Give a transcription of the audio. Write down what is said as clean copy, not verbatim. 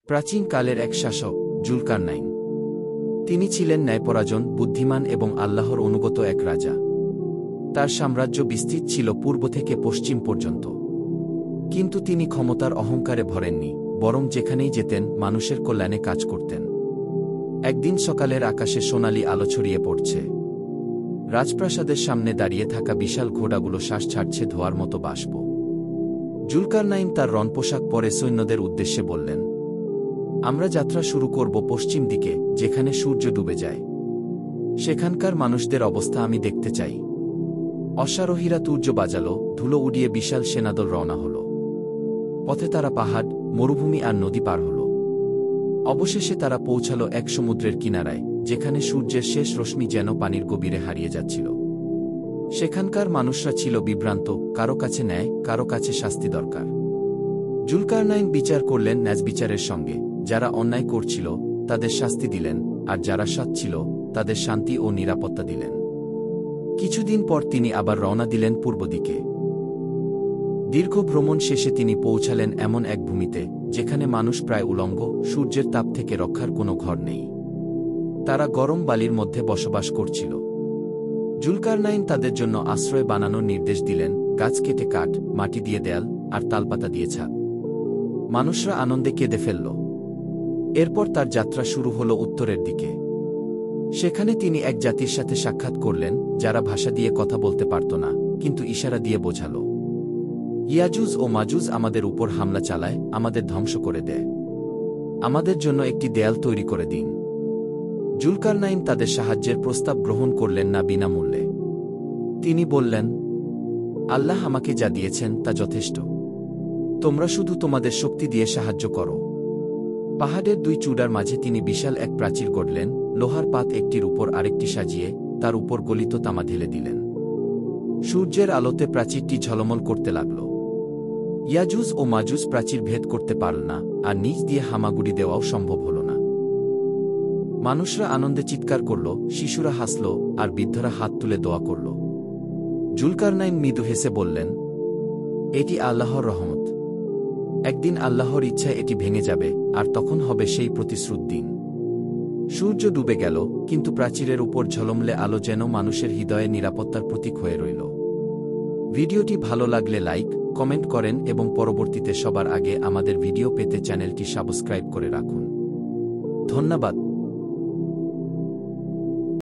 প্রাচীনকালের এক শাসক জুলকারনাইন। তিনি ছিলেন ন্যায়পরায়ণ, বুদ্ধিমান এবং আল্লাহর অনুগত এক রাজা। তার সাম্রাজ্য বিস্তৃত ছিল পূর্ব থেকে পশ্চিম পর্যন্ত। কিন্তু তিনি ক্ষমতার অহংকারে ভরেননি, বরং যেখানেই যেতেন মানুষের কল্যাণে কাজ করতেন। একদিন সকালের আকাশে সোনালি আলো ছড়িয়ে পড়ছে। রাজপ্রাসাদের সামনে দাঁড়িয়ে থাকা বিশাল ঘোড়াগুলো শ্বাস ছাড়ছে ধোঁয়ার মতো বাষ্প। জুলকারনাইন তার রণপোশাক পরে সৈন্যদের উদ্দেশ্যে বললেন, আমরা যাত্রা শুরু করব পশ্চিম দিকে, যেখানে সূর্য ডুবে যায়। সেখানকার মানুষদের অবস্থা আমি দেখতে চাই। অশ্বারোহীরা তুর্য বাজালো, ধুলো উড়িয়ে বিশাল সেনাদল রওনা হল। পথে তারা পাহাড়, মরুভূমি আর নদী পার হল। অবশেষে তারা পৌঁছাল এক সমুদ্রের কিনারায়, যেখানে সূর্যের শেষ রশ্মি যেন পানির গভীরে হারিয়ে যাচ্ছিল। সেখানকার মানুষরা ছিল বিভ্রান্ত, কারো কাছে ন্যায়, কারো কাছে শাস্তি দরকার। জুলকারনাইন বিচার করলেন ন্যায়বিচারের সঙ্গে। যারা অন্যায় করছিল তাদের শাস্তি দিলেন, আর যারা সৎ ছিল তাদের শান্তি ও নিরাপত্তা দিলেন। কিছুদিন পর তিনি আবার রওনা দিলেন পূর্ব দিকে। দীর্ঘ ভ্রমণ শেষে তিনি পৌঁছালেন এমন এক ভূমিতে, যেখানে মানুষ প্রায় উলঙ্গ, সূর্যের তাপ থেকে রক্ষার কোনো ঘর নেই। তারা গরম বালির মধ্যে বসবাস করছিল। জুলকারনাইন তাদের জন্য আশ্রয় বানানোর নির্দেশ দিলেন, গাছ কেটে কাঠ, মাটি দিয়ে দেয়াল, আর তালপাতা দিয়ে ছাদ। মানুষরা আনন্দে কেঁদে ফেলল। এরপর তার যাত্রা শুরু হল উত্তরের দিকে। সেখানে তিনি এক জাতির সাথে সাক্ষাৎ করলেন, যারা ভাষা দিয়ে কথা বলতে পারত না, কিন্তু ইশারা দিয়ে বোঝাল। ইয়াজুজ ও মাজুজ আমাদের উপর হামলা চালায়, আমাদের ধ্বংস করে দেয়। আমাদের জন্য একটি দেয়াল তৈরি করে দিন। জুলকারনাইন তাদের সাহায্যের প্রস্তাব গ্রহণ করলেন না বিনামূল্যে। তিনি বললেন, আল্লাহ আমাকে যা দিয়েছেন তা যথেষ্ট। তোমরা শুধু তোমাদের শক্তি দিয়ে সাহায্য করো। পাহাড়ের দুই চূড়ার মাঝে তিনি বিশাল এক প্রাচীর গড়লেন, লোহার পাত একটির উপর আরেকটি সাজিয়ে তার উপর গলিত তামা ঢেলে দিলেন। সূর্যের আলোতে প্রাচীরটি ঝলমল করতে লাগল। ইয়াজুজ ও মাজুজ প্রাচীর ভেদ করতে পারল না, আর নিচ দিয়ে হামাগুড়ি দেওয়াও সম্ভব হল না। মানুষরা আনন্দে চিৎকার করল, শিশুরা হাসল, আর বৃদ্ধরা হাত তুলে দোয়া করল। জুলকারনাইন মৃদু হেসে বললেন, এটি আল্লাহর রহমত। একদিন আল্লাহর ইচ্ছায় এটি ভেঙে যাবে, আর তখন হবে সেই প্রতিশ্রুত দিন। সূর্য ডুবে গেল, কিন্তু প্রাচীরের উপর ঝলমলে আলো যেন মানুষের হৃদয়ে নিরাপত্তার প্রতীক হয়ে রইল। ভিডিওটি ভালো লাগলে লাইক, কমেন্ট করেন এবং পরবর্তীতে সবার আগে আমাদের ভিডিও পেতে চ্যানেলটি সাবস্ক্রাইব করে রাখুন। ধন্যবাদ।